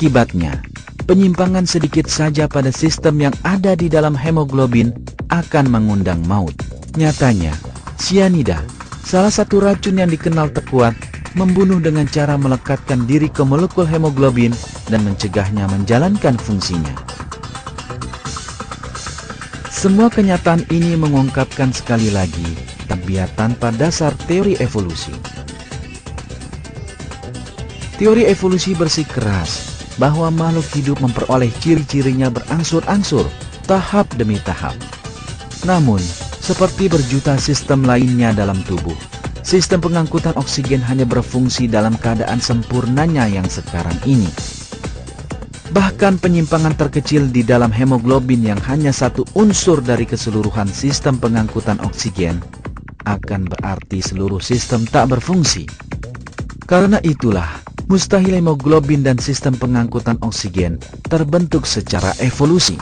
Akibatnya, penyimpangan sedikit saja pada sistem yang ada di dalam hemoglobin akan mengundang maut. Nyatanya, sianida, salah satu racun yang dikenal terkuat, membunuh dengan cara melekatkan diri ke molekul hemoglobin dan mencegahnya menjalankan fungsinya. Semua kenyataan ini mengungkapkan sekali lagi tabiat tanpa dasar teori evolusi. Teori evolusi bersikeras bahwa makhluk hidup memperoleh ciri-cirinya berangsur-angsur, tahap demi tahap. Namun, seperti berjuta sistem lainnya dalam tubuh, sistem pengangkutan oksigen hanya berfungsi dalam keadaan sempurnanya yang sekarang ini. Bahkan penyimpangan terkecil di dalam hemoglobin yang hanya satu unsur dari keseluruhan sistem pengangkutan oksigen, akan berarti seluruh sistem tak berfungsi. Karena itulah, mustahil hemoglobin dan sistem pengangkutan oksigen terbentuk secara evolusi.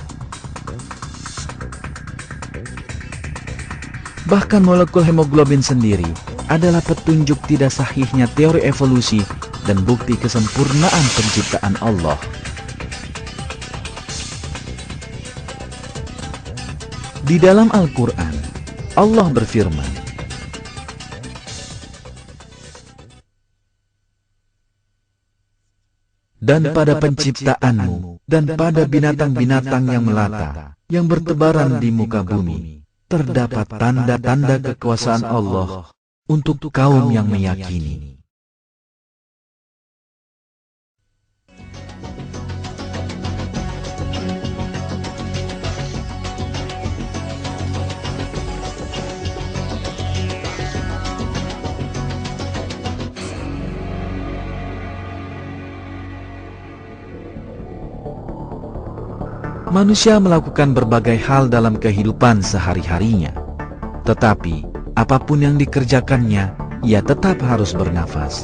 Bahkan molekul hemoglobin sendiri adalah petunjuk tidak sahihnya teori evolusi dan bukti kesempurnaan penciptaan Allah. Di dalam Al-Quran, Allah berfirman, "Dan pada penciptaanmu, dan pada binatang-binatang yang melata, yang bertebaran di muka bumi, terdapat tanda-tanda kekuasaan Allah untuk kaum yang meyakini." Manusia melakukan berbagai hal dalam kehidupan sehari-harinya. Tetapi, apapun yang dikerjakannya, ia tetap harus bernafas.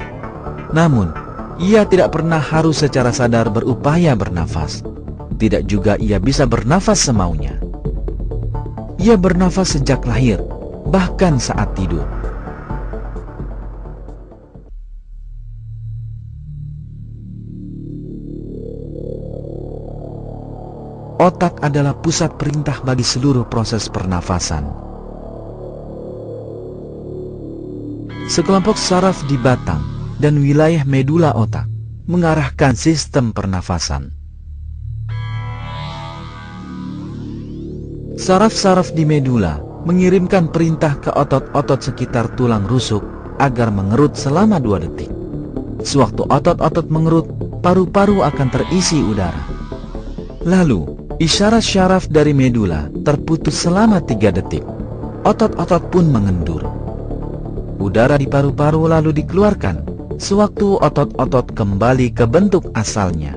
Namun, ia tidak pernah harus secara sadar berupaya bernafas. Tidak juga ia bisa bernafas semaunya. Ia bernafas sejak lahir, bahkan saat tidur. Otak adalah pusat perintah bagi seluruh proses pernafasan. Sekelompok saraf di batang dan wilayah medula otak mengarahkan sistem pernafasan. Saraf-saraf di medula mengirimkan perintah ke otot-otot sekitar tulang rusuk agar mengerut selama 2 detik. Sewaktu otot-otot mengerut, paru-paru akan terisi udara. Lalu, isyarat syaraf dari medula terputus selama 3 detik. Otot-otot pun mengendur. Udara di paru-paru lalu dikeluarkan, sewaktu otot-otot kembali ke bentuk asalnya.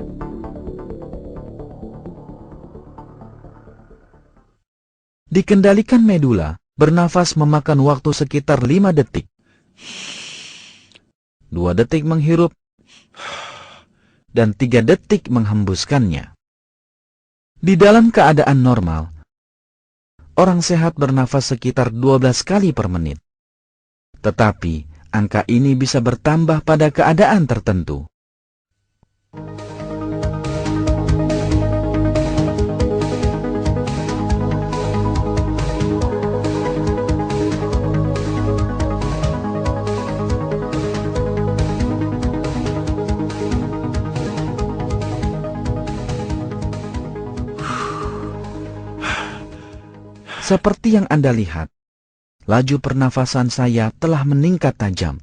Dikendalikan medula, bernafas memakan waktu sekitar 5 detik. 2 detik menghirup, dan 3 detik menghembuskannya. Di dalam keadaan normal, orang sehat bernafas sekitar 12 kali per menit. Tetapi, angka ini bisa bertambah pada keadaan tertentu. Seperti yang Anda lihat, laju pernafasan saya telah meningkat tajam.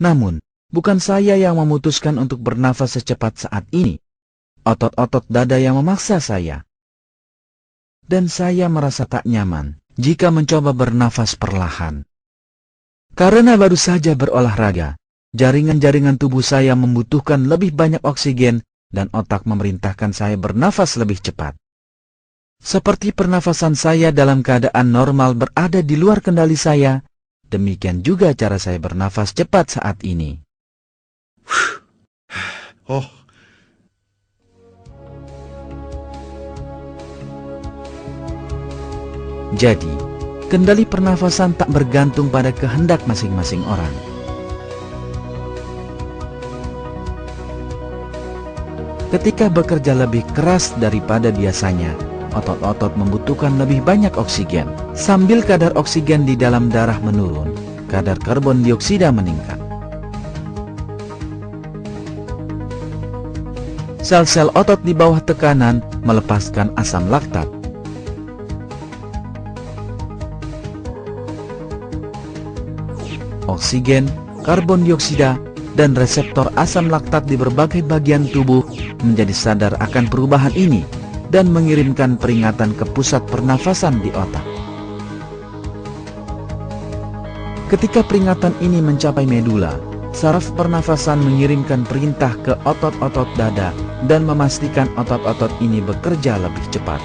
Namun, bukan saya yang memutuskan untuk bernafas secepat saat ini. Otot-otot dada yang memaksa saya. Dan saya merasa tak nyaman jika mencoba bernafas perlahan. Karena baru saja berolahraga, jaringan-jaringan tubuh saya membutuhkan lebih banyak oksigen dan otak memerintahkan saya bernafas lebih cepat. Seperti pernafasan saya dalam keadaan normal berada di luar kendali saya, demikian juga cara saya bernafas cepat saat ini. Jadi, kendali pernafasan tak bergantung pada kehendak masing-masing orang. Ketika bekerja lebih keras daripada biasanya, otot-otot membutuhkan lebih banyak oksigen. Sambil kadar oksigen di dalam darah menurun, kadar karbon dioksida meningkat. Sel-sel otot di bawah tekanan melepaskan asam laktat. Oksigen, karbon dioksida, dan reseptor asam laktat di berbagai bagian tubuh menjadi sadar akan perubahan ini dan mengirimkan peringatan ke pusat pernafasan di otak. Ketika peringatan ini mencapai medula, saraf pernafasan mengirimkan perintah ke otot-otot dada dan memastikan otot-otot ini bekerja lebih cepat.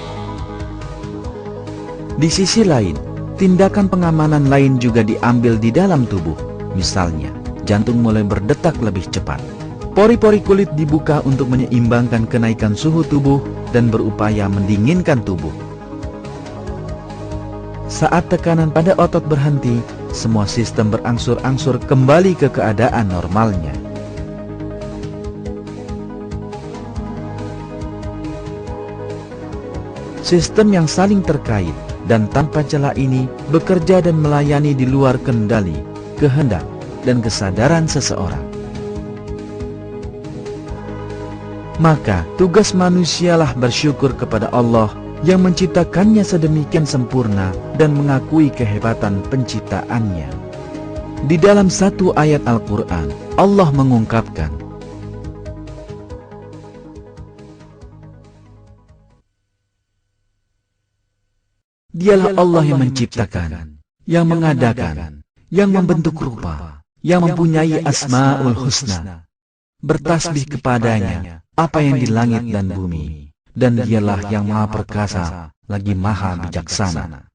Di sisi lain, tindakan pengamanan lain juga diambil di dalam tubuh. Misalnya, jantung mulai berdetak lebih cepat. Pori-pori kulit dibuka untuk menyeimbangkan kenaikan suhu tubuh dan berupaya mendinginkan tubuh. Saat tekanan pada otot berhenti, semua sistem berangsur-angsur kembali ke keadaan normalnya. Sistem yang saling terkait dan tanpa celah ini bekerja dan melayani di luar kendali, kehendak, dan kesadaran seseorang. Maka, tugas manusialah bersyukur kepada Allah yang menciptakannya sedemikian sempurna dan mengakui kehebatan penciptaannya. Di dalam satu ayat Al-Quran, Allah mengungkapkan, Dialah Allah yang menciptakan, yang mengadakan, yang membentuk rupa, yang mempunyai Asmaul Husna. Bertasbih kepadanya apa yang di langit dan bumi, dan Dialah yang Maha Perkasa, lagi Maha Bijaksana.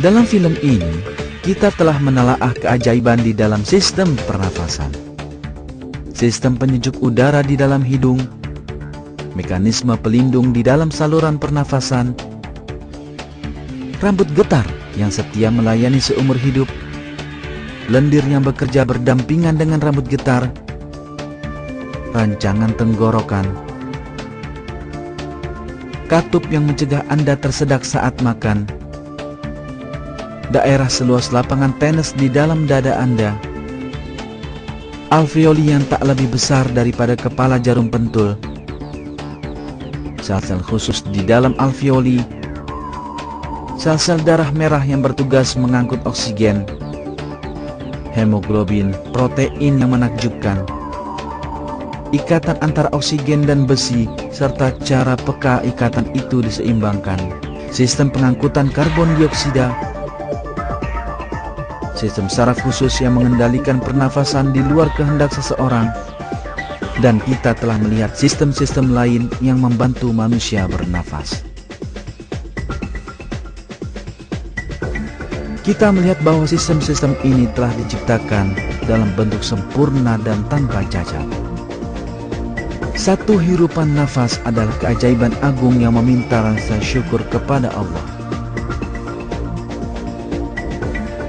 Dalam film ini, kita telah menelaah keajaiban di dalam sistem pernafasan. Sistem penyejuk udara di dalam hidung, mekanisme pelindung di dalam saluran pernafasan, rambut getar yang setia melayani seumur hidup, lendir yang bekerja berdampingan dengan rambut getar, rancangan tenggorokan, katup yang mencegah Anda tersedak saat makan, daerah seluas lapangan tenis di dalam dada Anda, alveoli yang tak lebih besar daripada kepala jarum pentul, sel-sel khusus di dalam alveoli, sel-sel darah merah yang bertugas mengangkut oksigen, hemoglobin, protein yang menakjubkan, ikatan antara oksigen dan besi, serta cara peka ikatan itu diseimbangkan, sistem pengangkutan karbon dioksida, sistem saraf khusus yang mengendalikan pernafasan di luar kehendak seseorang, dan kita telah melihat sistem-sistem lain yang membantu manusia bernafas. Kita melihat bahwa sistem-sistem ini telah diciptakan dalam bentuk sempurna dan tanpa cacat. Satu hirupan nafas adalah keajaiban agung yang meminta rasa syukur kepada Allah.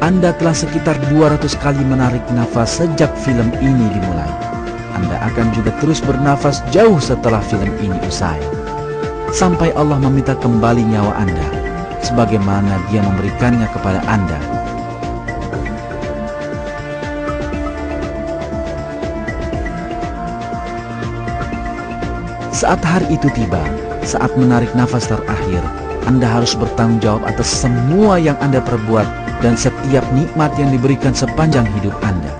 Anda telah sekitar 200 kali menarik nafas sejak film ini dimulai. Anda akan juga terus bernafas jauh setelah film ini usai, sampai Allah meminta kembali nyawa Anda, sebagaimana Dia memberikannya kepada Anda. Saat hari itu tiba, saat menarik nafas terakhir, Anda harus bertanggung jawab atas semua yang Anda perbuat dan setiap nikmat yang diberikan sepanjang hidup Anda.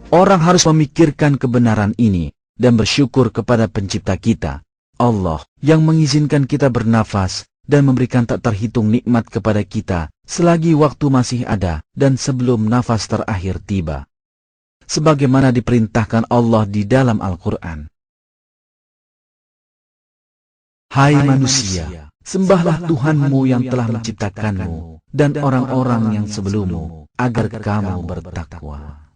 Orang harus memikirkan kebenaran ini dan bersyukur kepada pencipta kita, Allah, yang mengizinkan kita bernafas dan memberikan tak terhitung nikmat kepada kita selagi waktu masih ada dan sebelum nafas terakhir tiba, sebagaimana diperintahkan Allah di dalam Al-Quran. Hai manusia, Sembahlah Tuhanmu yang telah menciptakanmu dan orang-orang yang sebelummu, agar kamu bertakwa.